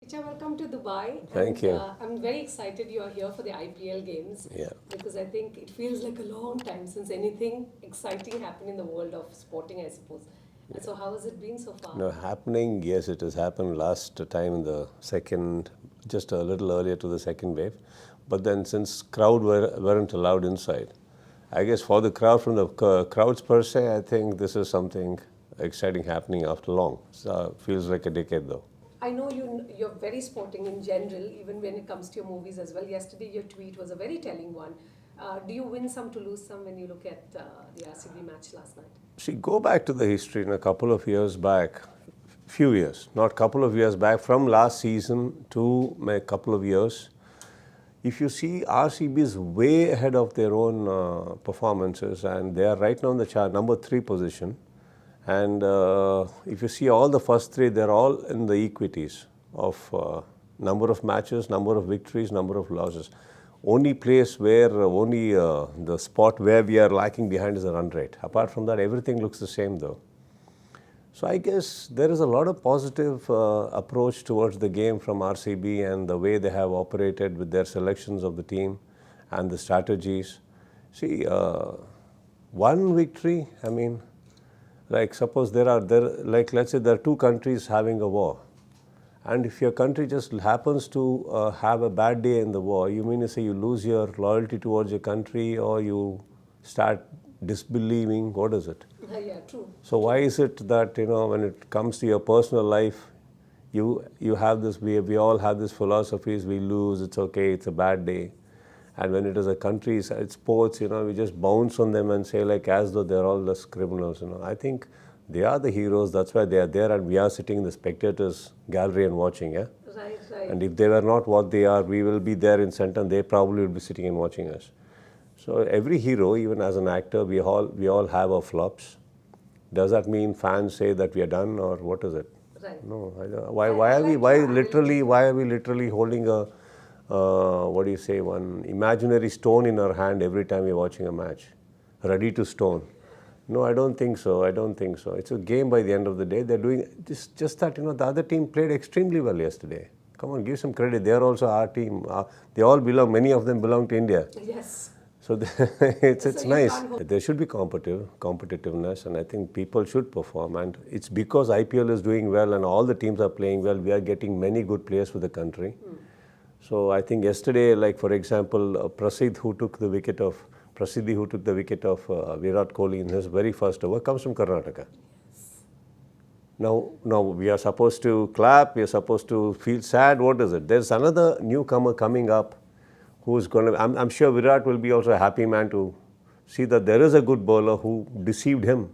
Richa, welcome to Dubai. Thank And you. I'm very excited you are here for the IPL games Yeah. because I think it feels like a long time since anything exciting happened in the world of sporting, I suppose. And so, how has it been so far? No, happening, yes, it has happened last time in the second, just a little earlier to the second wave. But then since weren't allowed inside, I guess for the crowd, from the crowds per se, I think this is something exciting happening after long. So feels like a decade though. I know you're very sporting in general, even when it comes to your movies as well. Yesterday, your tweet was a very telling one. Do you win some to lose some when you look at the RCB match last night? See, go back to the history in a couple of years back, few years, not couple of years back, from last season to a couple of years. If you see, RCB is way ahead of their own performances, and they are right now in the chart, number 3 position. And if you see all the first 3, they're all in the equities of number of matches, number of victories, number of losses. Only place where the spot where we are lacking behind is the run rate. Apart from that, everything looks the same though. So I guess there is a lot of positive approach towards the game from RCB and the way they have operated with their selections of the team and the strategies. See, one victory, I mean, like suppose like let's say there are two countries having a war. And if your country just happens to have a bad day in the war, you mean to say you lose your loyalty towards your country or you start disbelieving? What is it? Yeah, true. So why is it that, when it comes to your personal life, you have this, we all have this philosophies, we lose, it's okay, it's a bad day. And when it is a country, it's sports, we just bounce on them and say like as though they're all less criminals, I think they are the heroes, that's why they are there, and we are sitting in the spectators gallery and watching, yeah? Right, right. And if they were not what they are, we will be there in center and they probably will be sitting and watching us. So every hero, even as an actor, we all have our flops. Does that mean fans say that we are done, or what is it? Right. No, I don't, I like your ability. why are we literally holding a what do you say, one imaginary stone in our hand every time we're watching a match, ready to stone? No, I don't think so. I don't think so. It's a game by the end of the day. They're doing just that. The other team played extremely well yesterday. Come on, give some credit. They are also our team. They all belong. Many of them belong to India. Yes. So it's So you nice. can't hold. There should be competitiveness, and I think people should perform. And it's because IPL is doing well and all the teams are playing well. We are getting many good players for the country. So I think yesterday, like for example, Prasidh, who took the wicket of Virat Kohli in his very first over, comes from Karnataka. Now we are supposed to clap. We are supposed to feel sad. What is it? There's another newcomer coming up, who's going to. I'm sure Virat will be also a happy man to see that there is a good bowler who deceived him,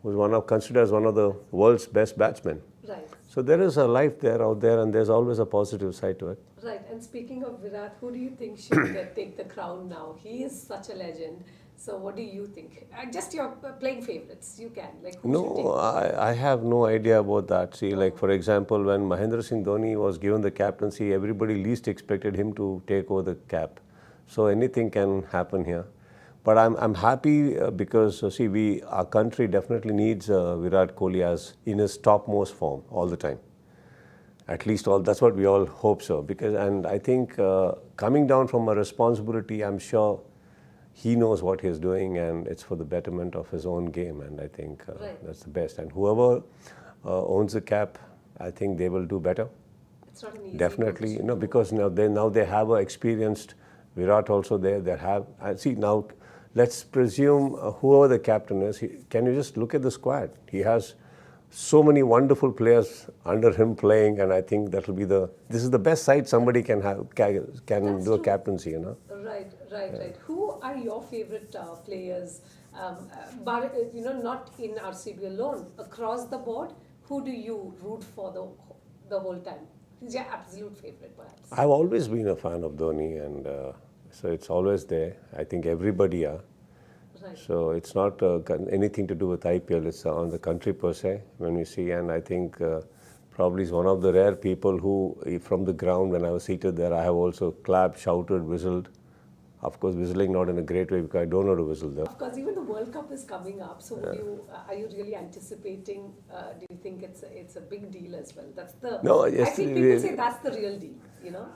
who's considered as one of the world's best batsmen. Right. So there is a life there out there, and there's always a positive side to it. Right, and speaking of Virat, who do you think should take the crown now? He is such a legend. So, what do you think? Just your playing favorites. You can who should take? No, I have no idea about that. See, like for example, when Mahendra Singh Dhoni was given the captaincy, everybody least expected him to take over the cap. So anything can happen here. But I'm happy because see, our country definitely needs Virat Kohli as in his topmost form all the time. At least that's what we all hope so. And I think coming down from a responsibility, I'm sure he knows what he's doing, and it's for the betterment of his own game. And I think Right. that's the best. And whoever owns the cap, I think they will do better. It's not an easy Definitely, position. because now they have a experienced Virat also there. They have see now. Let's presume whoever the captain is. Can you just look at the squad? He has so many wonderful players under him playing, and I think that will be this is the best side somebody can have can That's do a true. captaincy. Right. Who are your favorite players? But not in RCB alone, across the board. Who do you root for the whole time? Who's your absolute favorite, perhaps? I've always been a fan of Dhoni, and so it's always there. I think everybody are. Right. So it's not anything to do with IPL. It's on the country per se when we see, and I think probably is one of the rare people who, from the ground when I was seated there, I have also clapped, shouted, whistled Of course, whistling not in a great way because I don't know to whistle though. Of course, even the World Cup is coming up. So, are you really anticipating? Do you think it's a big deal as well? That's the. No, I yes, think people say that's the real deal. You know.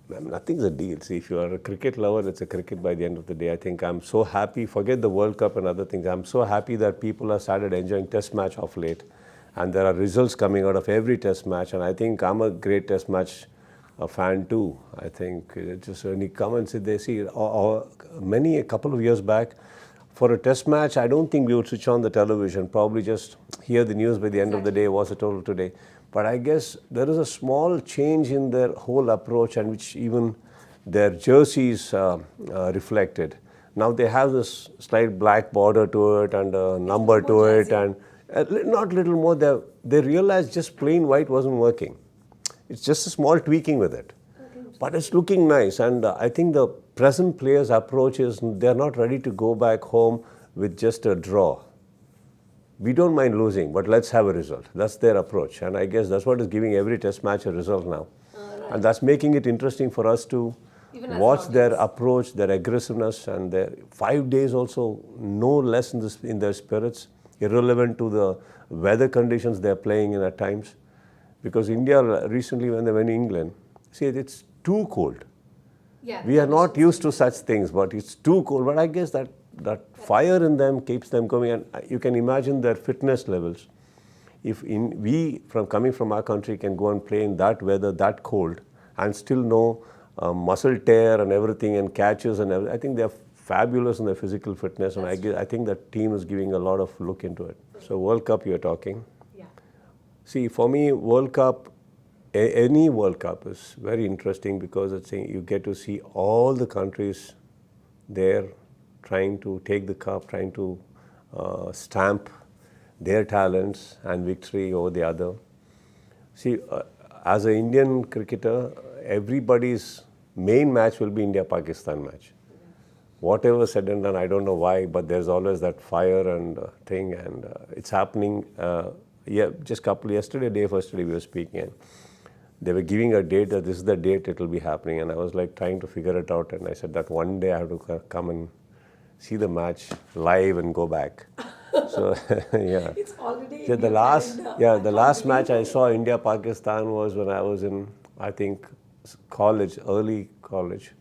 Nothing's a deal. See, if you are a cricket lover, it's a cricket by the end of the day. I think I'm so happy, forget the World Cup and other things, I'm so happy that people have started enjoying test match of late. And there are results coming out of every test match. And I think I'm a great test match fan too. I think just when you come and sit there, see, a couple of years back, for a test match, I don't think we would switch on the television, probably just hear the news by the end of the day, what's the total today. But I guess there is a small change in their whole approach and which even their jerseys reflected. Now they have this slight black border to it and a number to it and not little more. They realized just plain white wasn't working. It's just a small tweaking with it. But it's looking nice and I think the present players' approach is they're not ready to go back home with just a draw. We don't mind losing, but let's have a result. That's their approach. And I guess that's what is giving every test match a result now. Right. And that's making it interesting for us to watch their approach, their aggressiveness, and their 5 days also no less in their spirits, irrelevant to the weather conditions they're playing in at times. Because India recently, when they went to England, see, it's too cold. Yeah, we are not used to such things, but it's too cold. But I guess that fire in them keeps them going, and you can imagine their fitness levels. If we, coming from our country, can go and play in that weather, that cold, and still know muscle tear and everything, and catches and everything, I think they're fabulous in their physical fitness, and I think that team is giving a lot of look into it. So World Cup, you're talking. Yeah. See, for me, World Cup, any World Cup is very interesting because it's you get to see all the countries there trying to take the cup, trying to stamp their talents and victory over the other. See, as an Indian cricketer, everybody's main match will be India-Pakistan match. Whatever said and done, I don't know why, but there's always that fire and thing, and it's happening. Yesterday, day first day we were speaking, and they were giving a date that this is the date it will be happening, and I was like trying to figure it out, and I said that one day I have to come and see the match live and go back. So yeah, it's already the last match I saw India-Pakistan was when I was in, I think, college, early college.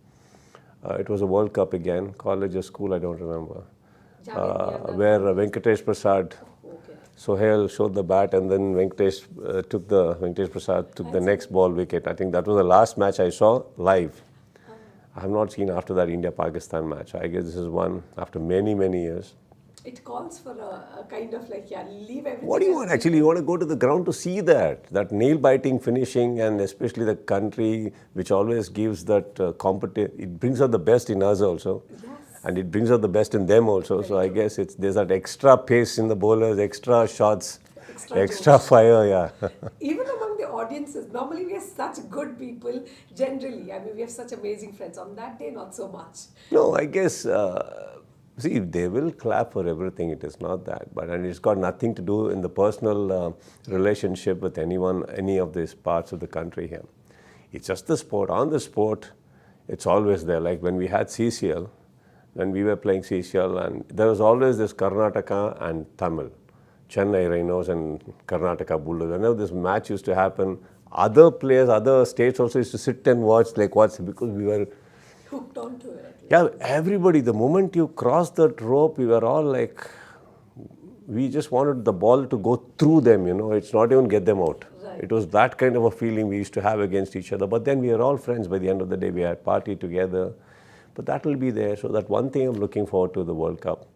It was a World Cup again, college or school, I don't remember, where Venkatesh Prasad, Sohail showed the bat, and then Venkatesh Prasad took the next ball wicket. I think that was the last match I saw live. I have not seen after that India-Pakistan match. I guess this is one after many, many years. It calls for a kind of like, leave everything. What do you want actually? You want to go to the ground to see that nail-biting finishing, and especially the country which always gives that it brings out the best in us also. Yes. And it brings out the best in them also. So I guess there's that extra pace in the bowlers, extra shots, extra fire, yeah. Even among the audiences, normally we are such good people, generally. I mean, we have such amazing friends. On that day, not so much. No, I guess, see, they will clap for everything. It is not that. And it's got nothing to do in the personal relationship with anyone, any of these parts of the country here. It's just the sport. On the sport, it's always there. Like when we had CCL, when we were playing CCL, and there was always this Karnataka and Tamil, Chennai Rhinos and Karnataka Bulldogs. Whenever this match used to happen, other players, other states also used to sit and watch, because we were hooked onto it. Yeah, everybody, the moment you crossed that rope, we were all like, we just wanted the ball to go through them, it's not even get them out. Right. It was that kind of a feeling we used to have against each other. But then we are all friends by the end of the day. We had party together. But that will be there. So that one thing I'm looking forward to the World Cup.